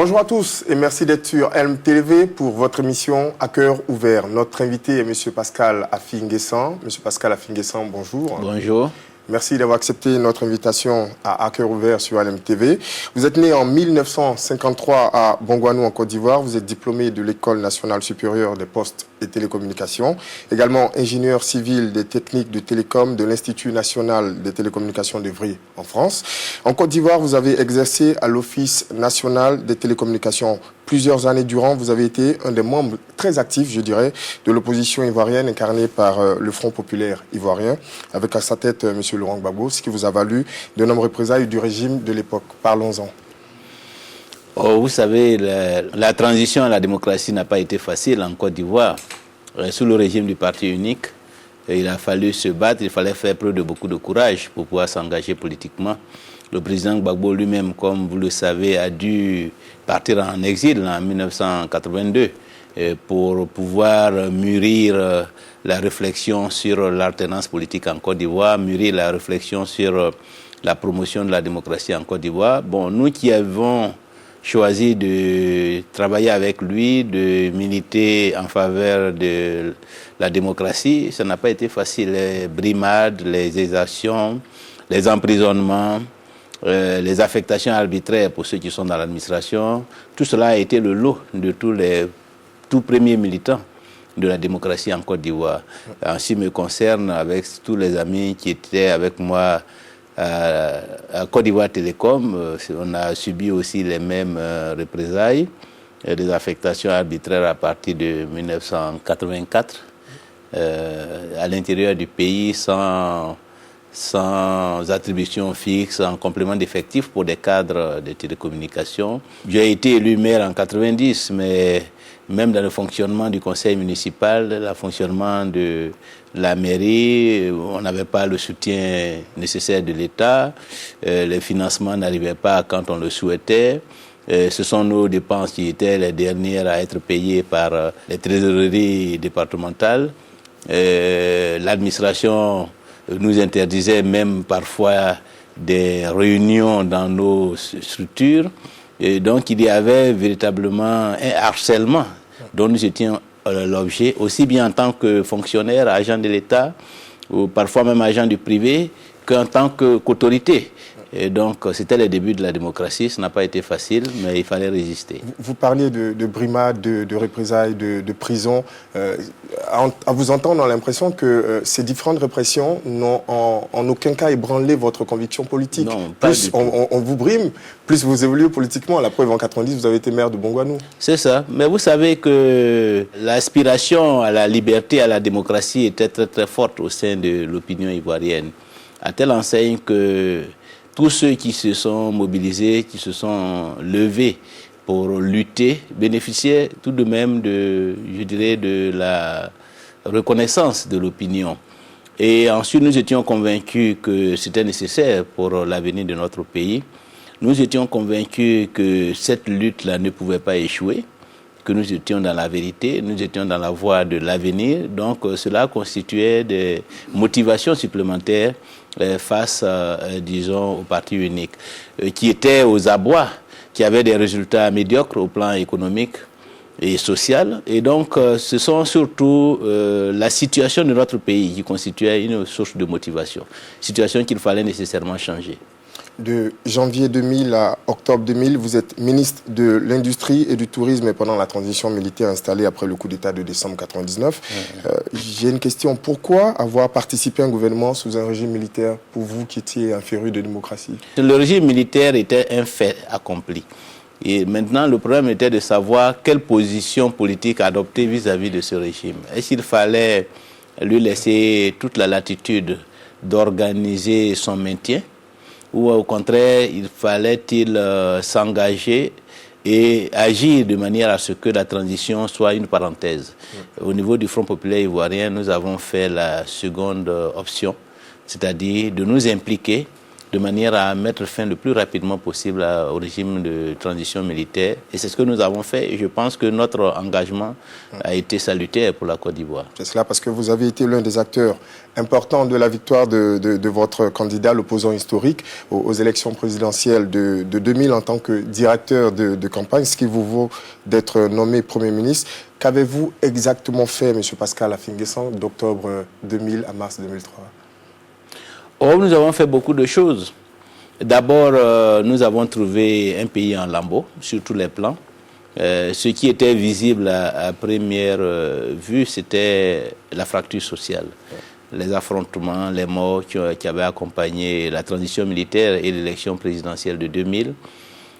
Bonjour à tous et merci d'être sur Elm TV pour votre émission À cœur ouvert. Notre invité est M. Pascal Affi-N'Guessan. M. Pascal Affi-N'Guessan, bonjour. Bonjour. Merci d'avoir accepté notre invitation à cœur ouvert sur Elm TV. Vous êtes né en 1953 à Bongouanou en Côte d'Ivoire. Vous êtes diplômé de l'École nationale supérieure des postes et télécommunications. Également ingénieur civil des techniques de télécom de l'Institut national des télécommunications d'Evry en France. En Côte d'Ivoire, vous avez exercé à l'Office national des télécommunications plusieurs années durant. Vous avez été un des membres très actifs, je dirais, de l'opposition ivoirienne incarnée par le Front populaire ivoirien, avec à sa tête M. Laurent Gbagbo, ce qui vous a valu de nombreuses représailles du régime de l'époque. Parlons-en. Oh, vous savez, la transition à la démocratie n'a pas été facile en Côte d'Ivoire. Sous le régime du parti unique, il a fallu se battre, il fallait faire preuve de beaucoup de courage pour pouvoir s'engager politiquement. Le président Gbagbo lui-même, comme vous le savez, a dû partir en exil en 1982 pour pouvoir mûrir la réflexion sur l'alternance politique en Côte d'Ivoire, mûrir la réflexion sur la promotion de la démocratie en Côte d'Ivoire. Bon, nous qui avons choisi de travailler avec lui, de militer en faveur de la démocratie, ça n'a pas été facile. Les brimades, les exactions, les emprisonnements, les affectations arbitraires pour ceux qui sont dans l'administration, tout cela a été le lot de tous les tout premiers militants de la démocratie en Côte d'Ivoire. En ce qui me concerne, avec tous les amis qui étaient avec moi à Côte d'Ivoire Télécom, on a subi aussi les mêmes représailles, des affectations arbitraires à partir de 1984 à l'intérieur du pays sans attribution fixe, en complément d'effectifs pour des cadres de télécommunications. J'ai été élu maire en 90, mais même dans le fonctionnement du conseil municipal, le fonctionnement de la mairie, on n'avait pas le soutien nécessaire de l'État, les financements n'arrivaient pas quand on le souhaitait. Ce sont nos dépenses qui étaient les dernières à être payées par les trésoreries départementales. L'administration nous interdisait même parfois des réunions dans nos structures. Et donc il y avait véritablement un harcèlement dont nous étions l'objet, aussi bien en tant que fonctionnaire, agent de l'État, ou parfois même agent du privé, qu'en tant qu'autorité. Et donc, c'était le début de la démocratie. Ce n'a pas été facile, mais il fallait résister. Vous parliez de brimades, de représailles, de prison. À vous entendre, on a l'impression que ces différentes répressions n'ont en aucun cas ébranlé votre conviction politique. Non, pas plus du tout. On vous brime, plus vous évoluez politiquement. La preuve, en 90, vous avez été maire de Bongouanou. C'est ça. Mais vous savez que l'aspiration à la liberté, à la démocratie était très très forte au sein de l'opinion ivoirienne. À telle enseigne que tous ceux qui se sont mobilisés, qui se sont levés pour lutter, bénéficiaient tout de même de la reconnaissance de l'opinion. Et ensuite, nous étions convaincus que c'était nécessaire pour l'avenir de notre pays. Nous étions convaincus que cette lutte-là ne pouvait pas échouer, que nous étions dans la vérité, nous étions dans la voie de l'avenir. Donc, cela constituait des motivations supplémentaires face, disons, au parti unique, qui était aux abois, qui avait des résultats médiocres au plan économique et social. Et donc, ce sont surtout la situation de notre pays qui constituait une source de motivation, situation qu'il fallait nécessairement changer. De janvier 2000 à octobre 2000, vous êtes ministre de l'Industrie et du Tourisme pendant la transition militaire installée après le coup d'État de décembre 1999. J'ai une question. Pourquoi avoir participé à un gouvernement sous un régime militaire pour vous qui étiez un féru de démocratie? Le régime militaire était un fait accompli. Et maintenant, le problème était de savoir quelle position politique adopter vis-à-vis de ce régime. Est-ce qu'il fallait lui laisser toute la latitude d'organiser son maintien, ou au contraire, il fallait-il s'engager et agir de manière à ce que la transition soit une parenthèse. Au niveau du Front populaire ivoirien, nous avons fait la seconde option, c'est-à-dire de nous impliquer de manière à mettre fin le plus rapidement possible au régime de transition militaire. Et c'est ce que nous avons fait. Et je pense que notre engagement a été salutaire pour la Côte d'Ivoire. C'est cela parce que vous avez été l'un des acteurs importants de la victoire de votre candidat, l'opposant historique, aux élections présidentielles de 2000 en tant que directeur de campagne, ce qui vous vaut d'être nommé Premier ministre. Qu'avez-vous exactement fait, M. Pascal Affi-N'Guessan, d'octobre 2000 à mars 2003 ? Nous avons fait beaucoup de choses. D'abord, nous avons trouvé un pays en lambeaux, sur tous les plans. Ce qui était visible à première vue, c'était la fracture sociale. Les affrontements, les morts qui avaient accompagné la transition militaire et l'élection présidentielle de 2000.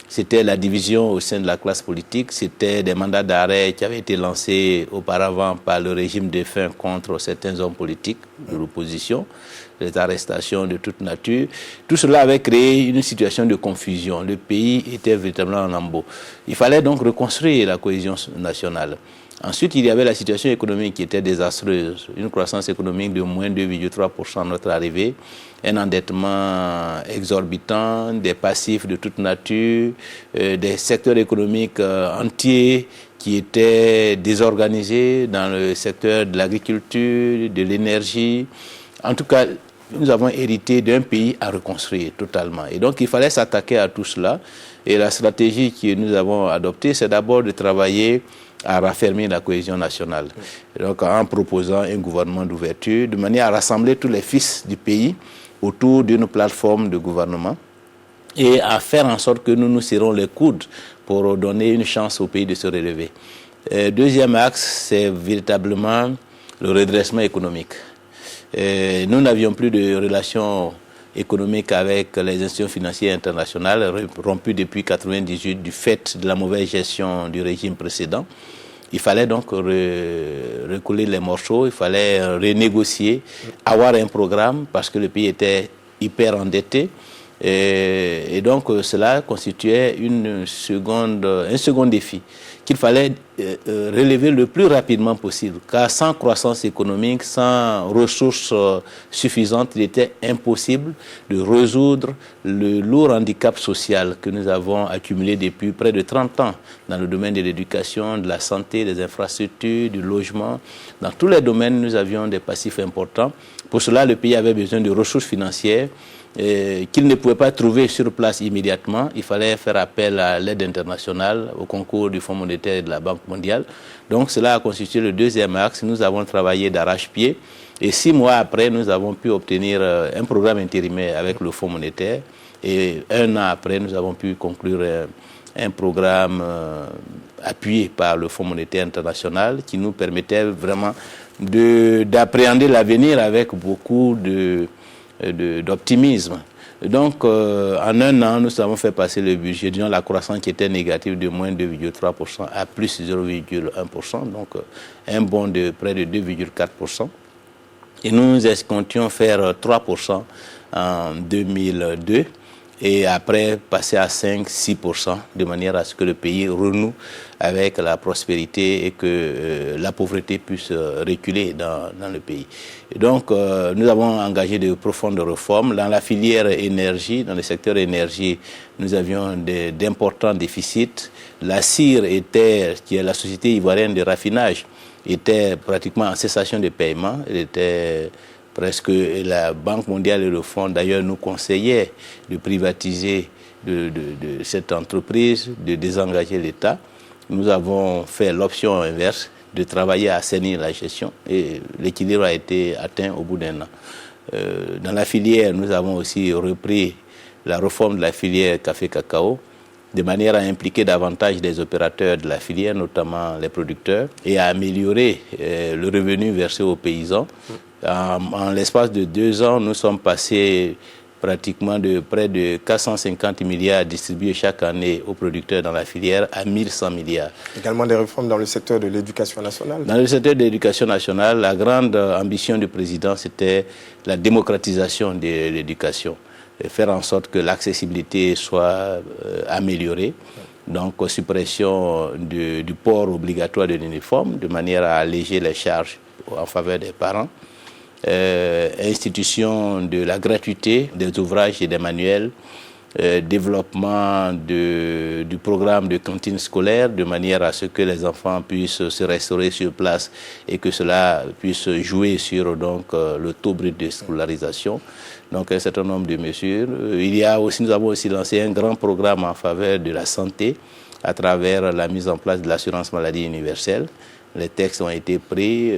C'était la division au sein de la classe politique, c'était des mandats d'arrêt qui avaient été lancés auparavant par le régime défunt contre certains hommes politiques de l'opposition, les arrestations de toute nature. Tout cela avait créé une situation de confusion. Le pays était véritablement en lambeaux. Il fallait donc reconstruire la cohésion nationale. Ensuite, il y avait la situation économique qui était désastreuse. Une croissance économique de moins 2,3% à notre arrivée, un endettement exorbitant, des passifs de toute nature, des secteurs économiques entiers qui étaient désorganisés dans le secteur de l'agriculture, de l'énergie. En tout cas, nous avons hérité d'un pays à reconstruire totalement. Et donc, il fallait s'attaquer à tout cela. Et la stratégie que nous avons adoptée, c'est d'abord de travailler à raffermir la cohésion nationale. Et donc, en proposant un gouvernement d'ouverture, de manière à rassembler tous les fils du pays autour d'une plateforme de gouvernement et à faire en sorte que nous nous serrons les coudes pour donner une chance au pays de se relever. Deuxième axe, c'est véritablement le redressement économique. Nous n'avions plus de relations économiques avec les institutions financières internationales, rompues depuis 1998 du fait de la mauvaise gestion du régime précédent. Il fallait donc recoller les morceaux, il fallait renégocier, avoir un programme parce que le pays était hyper endetté. Et donc cela constituait un second défi qu'il fallait relever le plus rapidement possible, car sans croissance économique, sans ressources suffisantes, il était impossible de résoudre le lourd handicap social que nous avons accumulé depuis près de 30 ans dans le domaine de l'éducation, de la santé, des infrastructures, du logement. Dans tous les domaines, nous avions des passifs importants. Pour cela, le pays avait besoin de ressources financières qu'il ne pouvait pas trouver sur place immédiatement. Il fallait faire appel à l'aide internationale, au concours du Fonds monétaire et de la Banque mondiale. Donc cela a constitué le deuxième axe. Nous avons travaillé d'arrache-pied et 6 mois après, nous avons pu obtenir un programme intérimaire avec le Fonds monétaire et 1 an après, nous avons pu conclure un programme appuyé par le Fonds monétaire international qui nous permettait vraiment d'appréhender l'avenir avec beaucoup d'optimisme. Donc, en 1 an, nous avons fait passer le budget, disons la croissance qui était négative de moins 2,3% à plus 0,1%, donc un bond de près de 2,4%. Et nous escomptions faire 3% en 2002 et après passer à 5-6% de manière à ce que le pays renoue avec la prospérité et que la pauvreté puisse reculer dans le pays. Et donc, nous avons engagé de profondes réformes. Dans la filière énergie, dans le secteur énergie, nous avions d'importants déficits. La CIR qui est la société ivoirienne de raffinage, était pratiquement en cessation de paiement. Elle était presque, la Banque mondiale et le Fonds d'ailleurs nous conseillaient de privatiser de cette entreprise, de désengager l'État. Nous avons fait l'option inverse, de travailler à assainir la gestion et l'équilibre a été atteint au bout d'1 an. Dans la filière, nous avons aussi repris la réforme de la filière café-cacao de manière à impliquer davantage les opérateurs de la filière, notamment les producteurs, et à améliorer le revenu versé aux paysans. En l'espace de 2 ans, nous sommes passés pratiquement de près de 450 milliards distribués chaque année aux producteurs dans la filière à 1100 milliards. Également des réformes dans le secteur de l'éducation nationale. Dans le secteur de l'éducation nationale, la grande ambition du président, c'était la démocratisation de l'éducation. Faire en sorte que l'accessibilité soit améliorée. Donc, suppression du port obligatoire de l'uniforme, de manière à alléger les charges en faveur des parents. institution de la gratuité des ouvrages et des manuels, développement du programme de cantine scolaire de manière à ce que les enfants puissent se restaurer sur place et que cela puisse jouer sur donc, le taux brut de scolarisation. Donc un certain nombre de mesures. Nous avons aussi lancé un grand programme en faveur de la santé à travers la mise en place de l'assurance maladie universelle. Les textes ont été pris,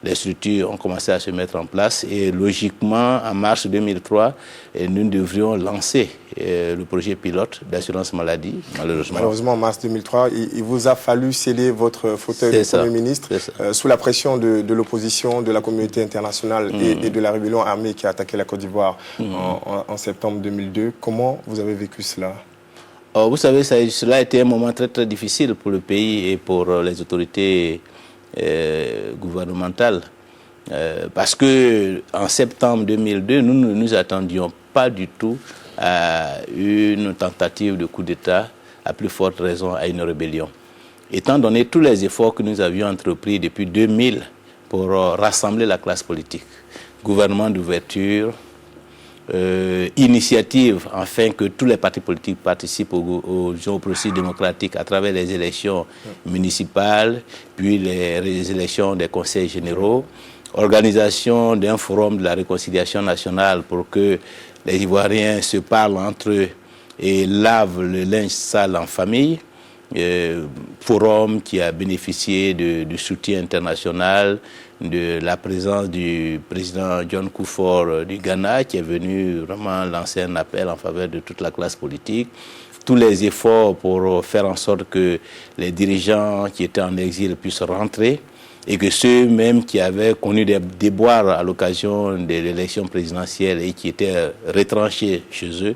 les structures ont commencé à se mettre en place et logiquement, en mars 2003, nous devrions lancer le projet pilote d'assurance maladie, malheureusement. Malheureusement, en mars 2003, il vous a fallu sceller votre fauteuil de Premier ministre sous la pression de l'opposition, de la communauté internationale et de la rébellion armée qui a attaqué la Côte d'Ivoire en septembre 2002. Comment vous avez vécu cela ? Vous savez, cela a été un moment très très difficile pour le pays et pour les autorités gouvernementales. Parce que en septembre 2002, nous ne nous attendions pas du tout à une tentative de coup d'État, à plus forte raison à une rébellion. Étant donné tous les efforts que nous avions entrepris depuis 2000 pour rassembler la classe politique, gouvernement d'ouverture, initiative afin que tous les partis politiques participent au processus démocratique à travers les élections municipales, puis les élections des conseils généraux, organisation d'un forum de la réconciliation nationale pour que les Ivoiriens se parlent entre eux et lavent le linge sale en famille. Forum qui a bénéficié du soutien international, de la présence du président John Kufuor du Ghana qui est venu vraiment lancer un appel en faveur de toute la classe politique. Tous les efforts pour faire en sorte que les dirigeants qui étaient en exil puissent rentrer et que ceux-mêmes qui avaient connu des déboires à l'occasion de l'élection présidentielle et qui étaient retranchés chez eux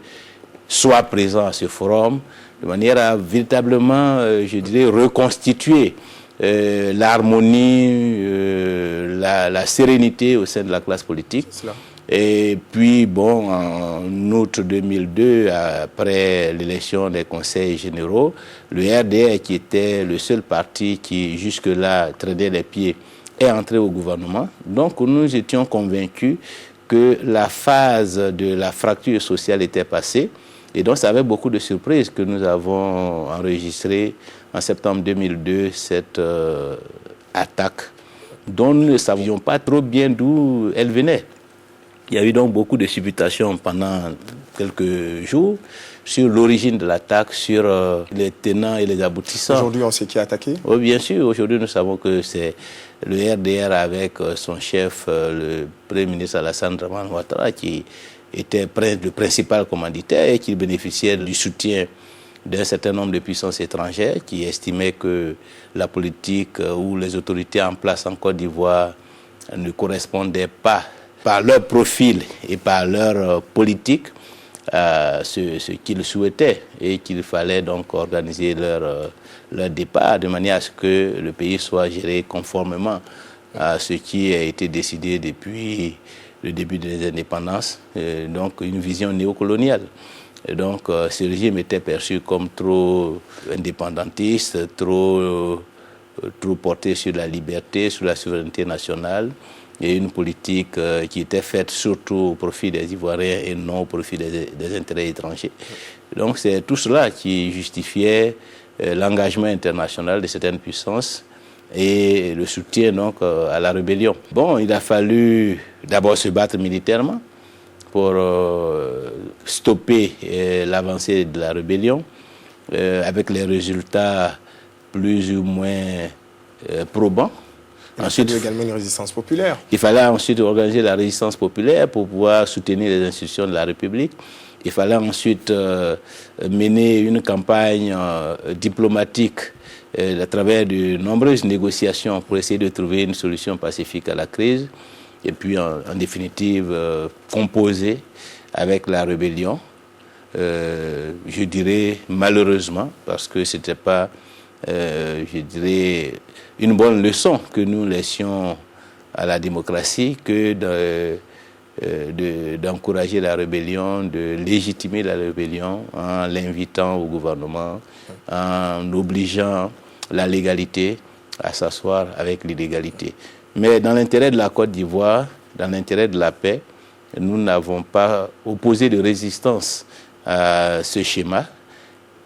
soient présents à ce forum, de manière à véritablement, je dirais, reconstituer l'harmonie, la sérénité au sein de la classe politique. Et puis, bon, en août 2002, après l'élection des conseils généraux, le RDR, qui était le seul parti qui jusque-là traînait les pieds, est entré au gouvernement. Donc, nous étions convaincus que la phase de la fracture sociale était passée. Et donc, c'est avec beaucoup de surprises que nous avons enregistré en septembre 2002 cette attaque dont nous ne savions pas trop bien d'où elle venait. Il y a eu donc beaucoup de supputations pendant quelques jours sur l'origine de l'attaque, sur les tenants et les aboutissants. Aujourd'hui, on sait qui a attaqué ? Oui, bien sûr. Aujourd'hui, nous savons que c'est le RDR avec son chef, le Premier ministre Alassane Dramane Ouattara, qui était le principal commanditaire et qui bénéficiait du soutien d'un certain nombre de puissances étrangères qui estimaient que la politique ou les autorités en place en Côte d'Ivoire ne correspondaient pas par leur profil et par leur politique à ce qu'ils souhaitaient et qu'il fallait donc organiser leur départ de manière à ce que le pays soit géré conformément à ce qui a été décidé depuis le début des indépendances, donc une vision néocoloniale. Et donc ce régime était perçu comme trop indépendantiste, trop porté sur la liberté, sur la souveraineté nationale, et une politique qui était faite surtout au profit des Ivoiriens et non au profit des intérêts étrangers. Donc c'est tout cela qui justifiait l'engagement international de certaines puissances et le soutien donc à la rébellion. Bon, il a fallu d'abord se battre militairement pour stopper l'avancée de la rébellion, avec les résultats plus ou moins probants. Ensuite, il y a également une résistance populaire. Il fallait ensuite organiser la résistance populaire pour pouvoir soutenir les institutions de la République. Il fallait ensuite mener une campagne diplomatique à travers de nombreuses négociations pour essayer de trouver une solution pacifique à la crise. Et puis, en définitive, composer avec la rébellion. Je dirais malheureusement, parce que ce n'était pas, je dirais, une bonne leçon que nous laissions à la démocratie que d'encourager la rébellion, de légitimer la rébellion en l'invitant au gouvernement, en obligeant la légalité à s'asseoir avec l'illégalité. Mais dans l'intérêt de la Côte d'Ivoire, dans l'intérêt de la paix, nous n'avons pas opposé de résistance à ce schéma,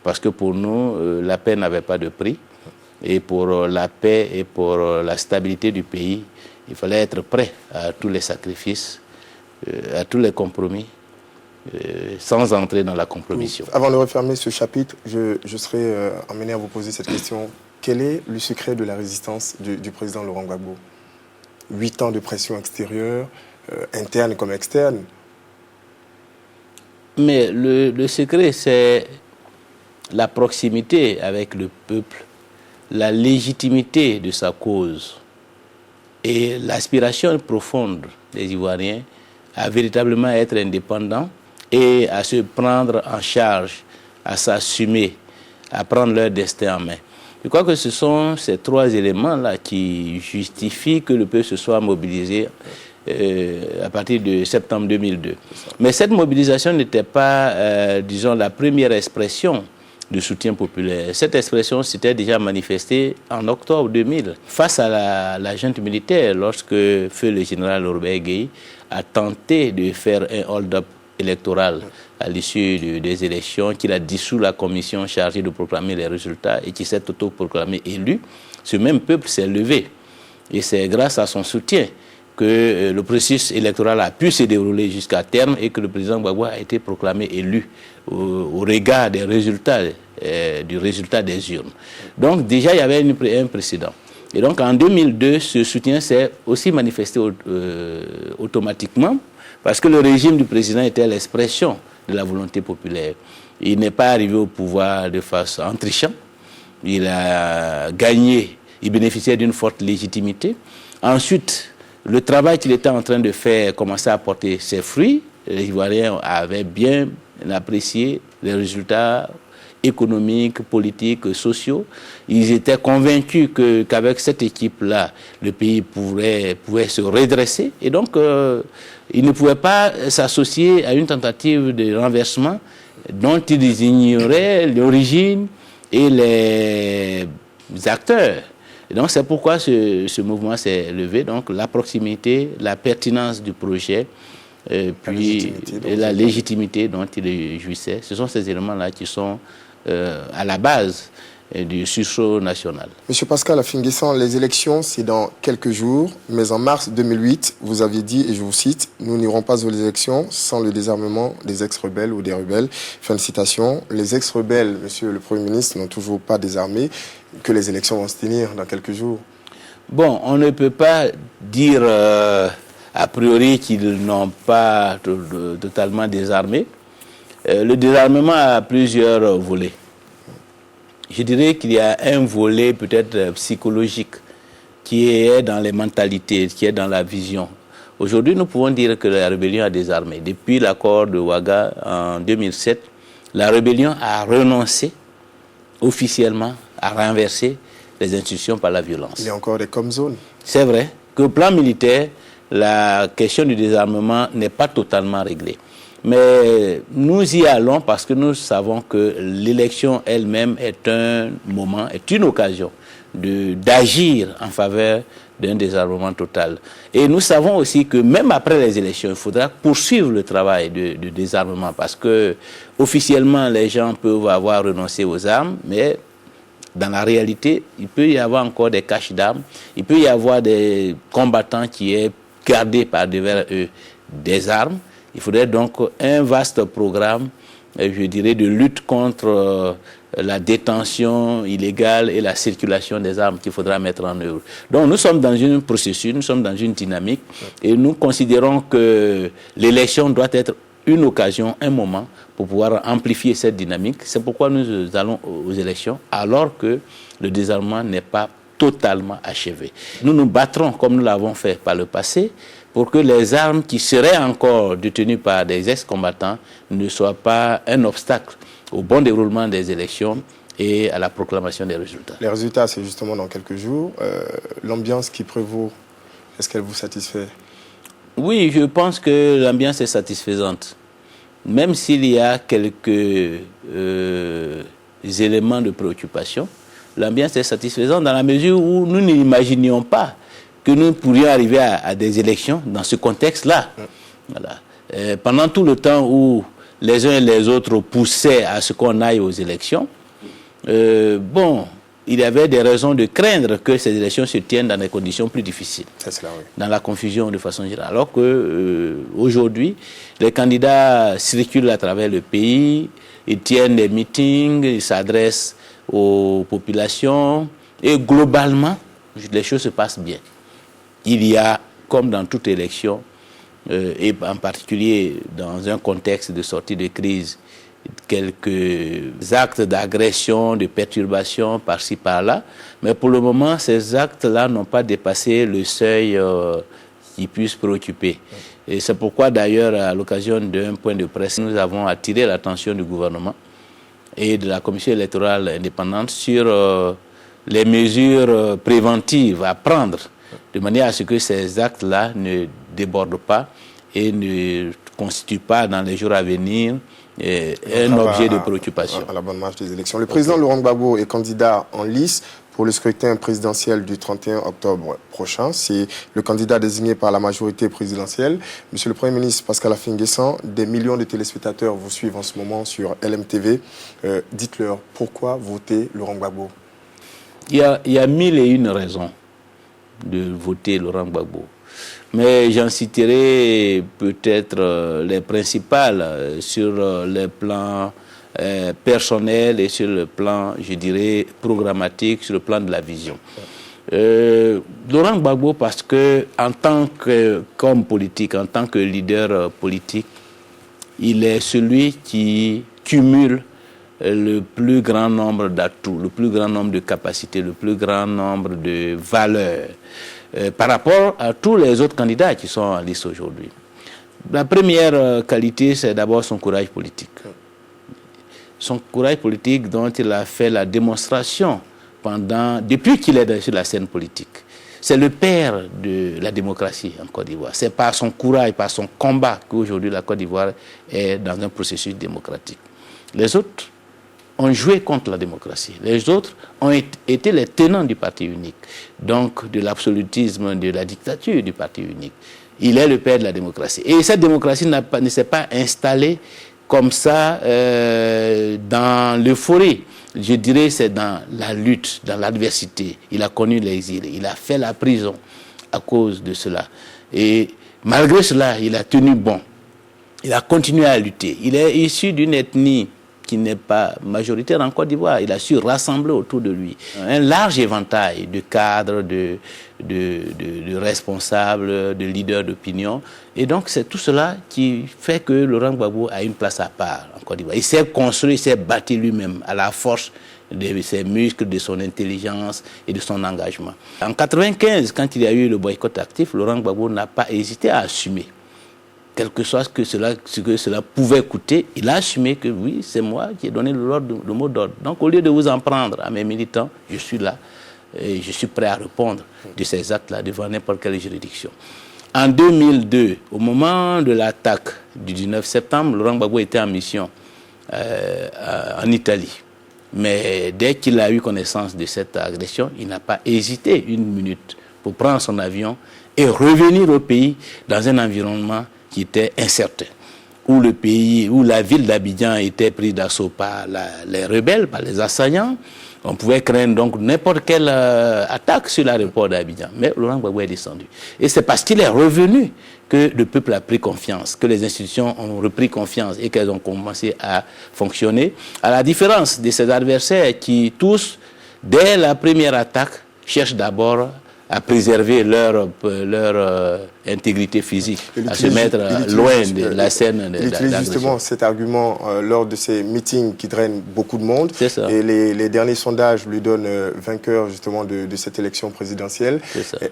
parce que pour nous, la paix n'avait pas de prix. Et pour la paix et pour la stabilité du pays, il fallait être prêt à tous les sacrifices, à tous les compromis, sans entrer dans la compromission. Avant de refermer ce chapitre, je serais amené à vous poser cette question. Quel est le secret de la résistance du président Laurent Gbagbo? 8 ans de pression extérieure, interne comme externe. Mais le secret, c'est la proximité avec le peuple, la légitimité de sa cause et l'aspiration profonde des Ivoiriens à véritablement être indépendants et à se prendre en charge, à s'assumer, à prendre leur destin en main. Je crois que ce sont ces 3 éléments-là qui justifient que le peuple se soit mobilisé à partir de septembre 2002. Mais cette mobilisation n'était pas, disons, la première expression de soutien populaire. Cette expression s'était déjà manifestée en octobre 2000 face à la junte militaire lorsque feu le général Robert Gueye a tenté de faire un hold-up électoral à l'issue des élections, qu'il a dissous la commission chargée de proclamer les résultats et qui s'est autoproclamé élu. Ce même peuple s'est levé et c'est grâce à son soutien que le processus électoral a pu se dérouler jusqu'à terme et que le président Gbagbo a été proclamé élu au regard des résultats, du résultat des urnes. Donc déjà, il y avait un précédent. Et donc en 2002, ce soutien s'est aussi manifesté automatiquement parce que le régime du président était l'expression de la volonté populaire. Il n'est pas arrivé au pouvoir de façon en trichant. Il a gagné, il bénéficiait d'une forte légitimité. Ensuite, le travail qu'il était en train de faire commençait à porter ses fruits. Les Ivoiriens avaient bien apprécié les résultats économiques, politiques, sociaux. Ils étaient convaincus qu'avec cette équipe-là, le pays pouvait se redresser. Et donc, ils ne pouvaient pas s'associer à une tentative de renversement dont ils ignoraient l'origine et les acteurs. Et donc, c'est pourquoi ce mouvement s'est levé. Donc, la proximité, la pertinence du projet, puis la légitimité dont il jouissait, ce sont ces éléments-là qui sont à la base du sursaut national. Monsieur Pascal Afin-Guessan, les élections, c'est dans quelques jours, mais en mars 2008, vous aviez dit, et je vous cite, « Nous n'irons pas aux élections sans le désarmement des ex-rebelles ou des rebelles ». Fin de citation. Les ex-rebelles, monsieur le Premier ministre, n'ont toujours pas désarmé, que les élections vont se tenir dans quelques jours. Bon, on ne peut pas dire a priori qu'ils n'ont pas totalement désarmé. Le désarmement a plusieurs volets. Je dirais qu'il y a un volet peut-être psychologique qui est dans les mentalités, qui est dans la vision. Aujourd'hui, nous pouvons dire que la rébellion a désarmé. Depuis l'accord de Ouaga en 2007, la rébellion a renoncé officiellement à renverser les institutions par la violence. Il y a encore des comme-zones. C'est vrai qu'au plan militaire, la question du désarmement n'est pas totalement réglée. Mais nous y allons parce que nous savons que l'élection elle-même est un moment, est une occasion d'agir en faveur d'un désarmement total. Et nous savons aussi que même après les élections, il faudra poursuivre le travail de désarmement parce que officiellement les gens peuvent avoir renoncé aux armes, mais dans la réalité, il peut y avoir encore des caches d'armes, il peut y avoir des combattants qui aient gardé par devers eux des armes. Il faudrait donc un vaste programme, je dirais, de lutte contre la détention illégale et la circulation des armes qu'il faudra mettre en œuvre. Donc nous sommes dans un processus, nous sommes dans une dynamique et nous considérons que l'élection doit être une occasion, un moment pour pouvoir amplifier cette dynamique. C'est pourquoi nous allons aux élections alors que le désarmement n'est pas totalement achevé. Nous nous battrons comme nous l'avons fait par le passé pour que les armes qui seraient encore détenues par des ex-combattants ne soient pas un obstacle au bon déroulement des élections et à la proclamation des résultats. Les résultats, c'est justement dans quelques jours. L'ambiance qui prévaut, est-ce qu'elle vous satisfait? Oui, je pense que l'ambiance est satisfaisante. Même s'il y a quelques éléments de préoccupation, l'ambiance est satisfaisante dans la mesure où nous n'imaginions pas que nous pourrions arriver à des élections dans ce contexte-là. Voilà. Pendant tout le temps où les uns et les autres poussaient à ce qu'on aille aux élections, il y avait des raisons de craindre que ces élections se tiennent dans des conditions plus difficiles, dans la confusion de façon générale. Alors qu'aujourd'hui, les candidats circulent à travers le pays, ils tiennent des meetings, ils s'adressent aux populations et globalement, les choses se passent bien. Il y a, comme dans toute élection, et en particulier dans un contexte de sortie de crise, quelques actes d'agression, de perturbation par-ci par-là, mais pour le moment, ces actes-là n'ont pas dépassé le seuil qui puisse préoccuper. Et c'est pourquoi d'ailleurs, à l'occasion d'un point de presse, nous avons attiré l'attention du gouvernement et de la commission électorale indépendante sur les mesures préventives à prendre, de manière à ce que ces actes-là ne débordent pas et ne constituent pas dans les jours à venir un objet de préoccupation. À la bonne marche des élections. Le président Laurent Gbagbo est candidat en lice pour le scrutin présidentiel du 31 octobre prochain. C'est le candidat désigné par la majorité présidentielle. Monsieur le Premier ministre Pascal Affi-N'Guessan, des millions de téléspectateurs vous suivent en ce moment sur LMTV. Dites-leur pourquoi voter Laurent Gbagbo. Il y a 1001 raisons de voter Laurent Gbagbo. Mais j'en citerai peut-être les principales sur les plans personnels et sur le plan, je dirais, programmatique, sur le plan de la vision. Laurent Gbagbo, parce que en tant qu'homme politique, en tant que leader politique, il est celui qui cumule le plus grand nombre d'atouts, le plus grand nombre de capacités, le plus grand nombre de valeurs par rapport à tous les autres candidats qui sont en liste aujourd'hui. La première qualité, c'est d'abord son courage politique. Son courage politique dont il a fait la démonstration depuis qu'il est sur la scène politique. C'est le père de la démocratie en Côte d'Ivoire. C'est par son courage, par son combat qu'aujourd'hui la Côte d'Ivoire est dans un processus démocratique. Les autres ont joué contre la démocratie. Les autres ont été les tenants du parti unique, donc de l'absolutisme, de la dictature du parti unique. Il est le père de la démocratie. Et cette démocratie ne s'est pas installée comme ça dans l'euphorie. Je dirais c'est dans la lutte, dans l'adversité. Il a connu l'exil, il a fait la prison à cause de cela. Et malgré cela, il a tenu bon. Il a continué à lutter. Il est issu d'une ethnie qui n'est pas majoritaire en Côte d'Ivoire. Il a su rassembler autour de lui un large éventail de cadres, de responsables, de leaders d'opinion. Et donc, c'est tout cela qui fait que Laurent Gbagbo a une place à part en Côte d'Ivoire. Il s'est construit, il s'est bâti lui-même à la force de ses muscles, de son intelligence et de son engagement. En 1995, quand il y a eu le boycott actif, Laurent Gbagbo n'a pas hésité à assumer. Quel que soit ce que cela pouvait coûter, il a assumé que oui, c'est moi qui ai donné le mot d'ordre. Donc, au lieu de vous en prendre à mes militants, je suis là et je suis prêt à répondre de ces actes-là devant n'importe quelle juridiction. En 2002, au moment de l'attaque du 19 septembre, Laurent Gbagbo était en mission en Italie. Mais dès qu'il a eu connaissance de cette agression, il n'a pas hésité une minute pour prendre son avion et revenir au pays dans un environnement qui était incertain, où la ville d'Abidjan était prise d'assaut par les rebelles, par les assaillants. On pouvait craindre donc n'importe quelle attaque sur l'aéroport d'Abidjan. Mais Laurent Gbagbo est descendu. Et c'est parce qu'il est revenu que le peuple a pris confiance, que les institutions ont repris confiance et qu'elles ont commencé à fonctionner. À la différence de ses adversaires qui tous, dès la première attaque, cherchent d'abord à préserver leur intégrité physique, à se mettre loin de la scène Il utilise justement cet argument lors de ces meetings qui drainent beaucoup de monde. C'est ça. Et les derniers sondages lui donnent vainqueur justement de cette élection présidentielle.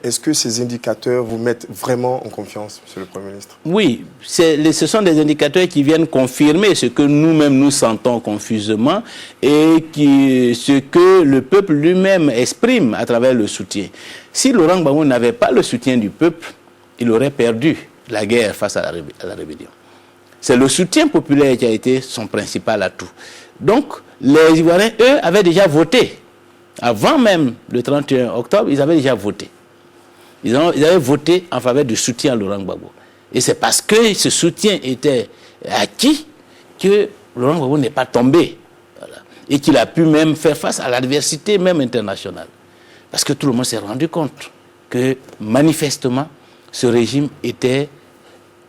Est-ce que ces indicateurs vous mettent vraiment en confiance, Monsieur le Premier ministre? Oui, ce sont des indicateurs qui viennent confirmer ce que nous-mêmes nous sentons confusément et ce que le peuple lui-même exprime à travers le soutien. Si Laurent Gbagbo n'avait pas le soutien du peuple, il aurait perdu la guerre face à la rébellion. C'est le soutien populaire qui a été son principal atout. Donc, les Ivoiriens, eux, avaient déjà voté. Avant même le 31 octobre, ils avaient déjà voté. Ils avaient voté en faveur du soutien à Laurent Gbagbo. Et c'est parce que ce soutien était acquis que Laurent Gbagbo n'est pas tombé. Voilà. Et qu'il a pu même faire face à l'adversité même internationale. Parce que tout le monde s'est rendu compte que manifestement, ce régime était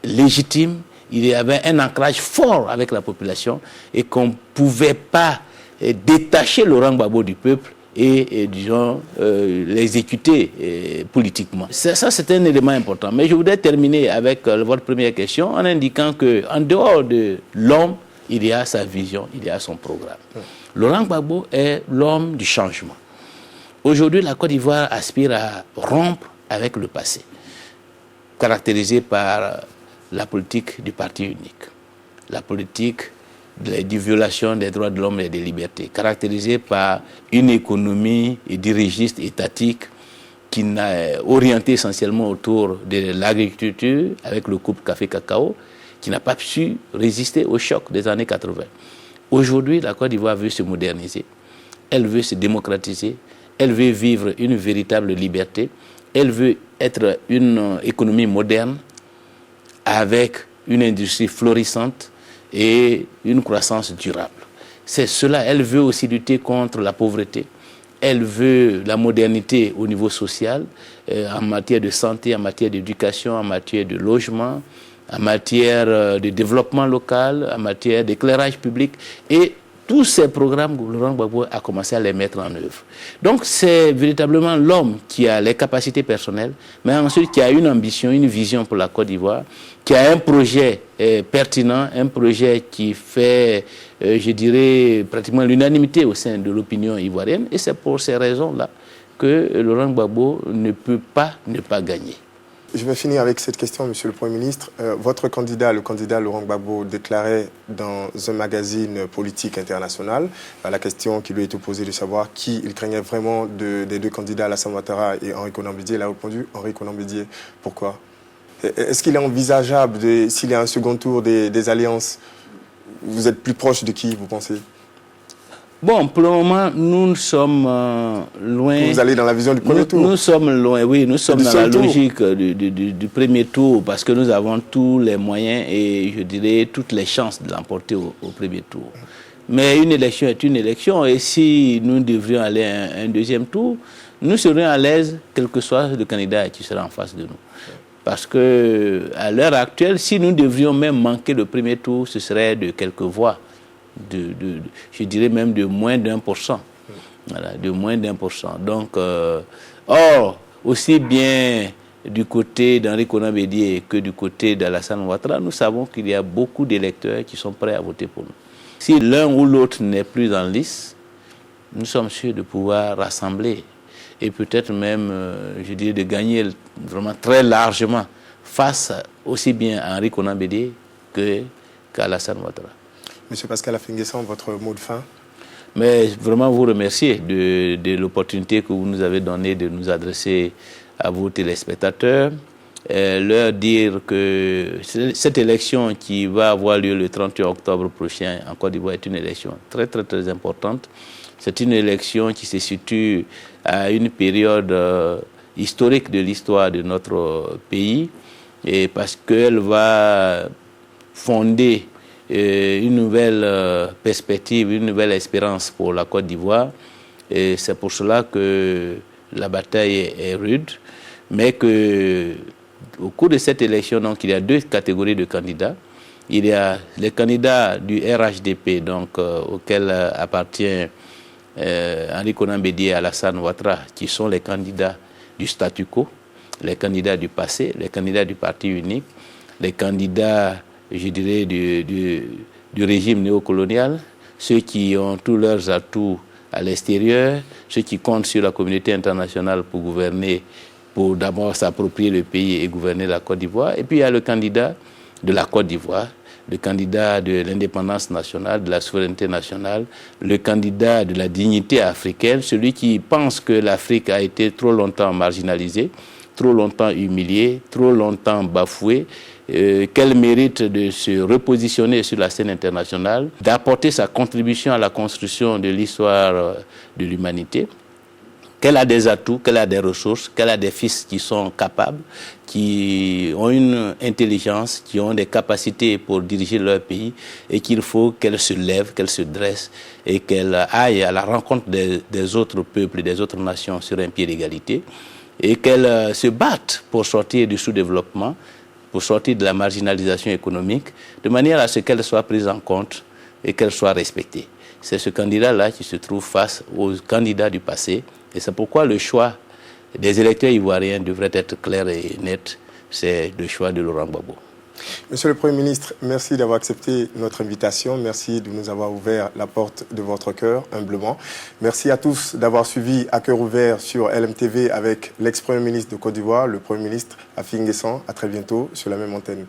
légitime, il y avait un ancrage fort avec la population et qu'on ne pouvait pas détacher Laurent Gbagbo du peuple et disons, l'exécuter politiquement. Ça, c'est un élément important. Mais je voudrais terminer avec votre première question en indiquant qu'en dehors de l'homme, il y a sa vision, il y a son programme. Laurent Gbagbo est l'homme du changement. Aujourd'hui, la Côte d'Ivoire aspire à rompre avec le passé, caractérisé par la politique du parti unique, la politique de violation des droits de l'homme et des libertés, caractérisée par une économie dirigiste étatique qui n'a orientée essentiellement autour de l'agriculture avec le couple café-cacao, qui n'a pas su résister au choc des années 80. Aujourd'hui, la Côte d'Ivoire veut se moderniser, elle veut se démocratiser, elle veut vivre une véritable liberté, elle veut être une économie moderne avec une industrie florissante et une croissance durable. C'est cela, elle veut aussi lutter contre la pauvreté, elle veut la modernité au niveau social, en matière de santé, en matière d'éducation, en matière de logement, en matière de développement local, en matière d'éclairage public. Et tous ces programmes, Laurent Gbagbo a commencé à les mettre en œuvre. Donc c'est véritablement l'homme qui a les capacités personnelles, mais ensuite qui a une ambition, une vision pour la Côte d'Ivoire, qui a un projet pertinent, un projet qui fait, je dirais, pratiquement l'unanimité au sein de l'opinion ivoirienne. Et c'est pour ces raisons-là que Laurent Gbagbo ne peut pas ne pas gagner. Je vais finir avec cette question, Monsieur le Premier ministre. Votre candidat, le candidat Laurent Gbagbo, déclarait dans un magazine politique international, à la question qui lui a été posée de savoir qui il craignait vraiment des deux candidats, Alassane Ouattara et Henri Konan Bédié. Il a répondu Henri Konan Bédié. Pourquoi? Est-ce qu'il est envisageable, s'il y a un second tour des alliances, vous êtes plus proche de qui, vous pensez? Bon, pour le moment, nous sommes loin. Vous allez dans la vision du premier tour? Nous sommes loin, oui, nous sommes dans la logique du premier tour parce que nous avons tous les moyens et je dirais toutes les chances de l'emporter au premier tour. Mais une élection est une élection et si nous devrions aller à un deuxième tour, nous serions à l'aise quel que soit le candidat qui sera en face de nous. Parce qu'à l'heure actuelle, si nous devrions même manquer le premier tour, ce serait de quelques voix. Je dirais même de moins d'1%. Voilà, de moins d'1%. Donc, or, aussi bien du côté d'Henri Konan Bédié que du côté d'Alassane Ouattara, nous savons qu'il y a beaucoup d'électeurs qui sont prêts à voter pour nous. Si l'un ou l'autre n'est plus en lice, nous sommes sûrs de pouvoir rassembler et peut-être même, je dirais, de gagner vraiment très largement face aussi bien à Henri Konan Bédié qu'à Alassane Ouattara. Monsieur Pascal Afingessane, votre mot de fin? Mais vraiment vous remercier de l'opportunité que vous nous avez donnée de nous adresser à vos téléspectateurs, leur dire que cette élection qui va avoir lieu le 31 octobre prochain en Côte d'Ivoire est une élection très très très importante. C'est une élection qui se situe à une période historique de l'histoire de notre pays et parce qu'elle va fonder une nouvelle perspective, une nouvelle espérance pour la Côte d'Ivoire. Et c'est pour cela que la bataille est rude, mais qu'au cours de cette élection, donc, il y a deux catégories de candidats. Il y a les candidats du RHDP, donc, auquel appartient Henri Konan Bédié et Alassane Ouattara, qui sont les candidats du statu quo, les candidats du passé, les candidats du parti unique, les candidats, je dirais, du régime néocolonial, ceux qui ont tous leurs atouts à l'extérieur, ceux qui comptent sur la communauté internationale pour gouverner, pour d'abord s'approprier le pays et gouverner la Côte d'Ivoire. Et puis il y a le candidat de la Côte d'Ivoire, le candidat de l'indépendance nationale, de la souveraineté nationale, le candidat de la dignité africaine, celui qui pense que l'Afrique a été trop longtemps marginalisée, trop longtemps humiliée, trop longtemps bafouée, qu'elle mérite de se repositionner sur la scène internationale, d'apporter sa contribution à la construction de l'histoire de l'humanité. qu'elle a des atouts, qu'elle a des ressources, qu'elle a des fils qui sont capables, qui ont une intelligence, qui ont des capacités pour diriger leur pays et qu'il faut qu'elle se lève, qu'elle se dresse et qu'elle aille à la rencontre des autres peuples, des autres nations sur un pied d'égalité et qu'elle se batte pour sortir du sous-développement, pour sortir de la marginalisation économique, de manière à ce qu'elle soit prise en compte et qu'elle soit respectée. C'est ce candidat-là qui se trouve face aux candidats du passé. Et c'est pourquoi le choix des électeurs ivoiriens devrait être clair et net. C'est le choix de Laurent Gbagbo. Monsieur le Premier ministre, merci d'avoir accepté notre invitation. Merci de nous avoir ouvert la porte de votre cœur, humblement. Merci à tous d'avoir suivi À Cœur Ouvert sur LMTV avec l'ex-Premier ministre de Côte d'Ivoire, le Premier ministre Afi N'Guessan. À très bientôt sur la même antenne.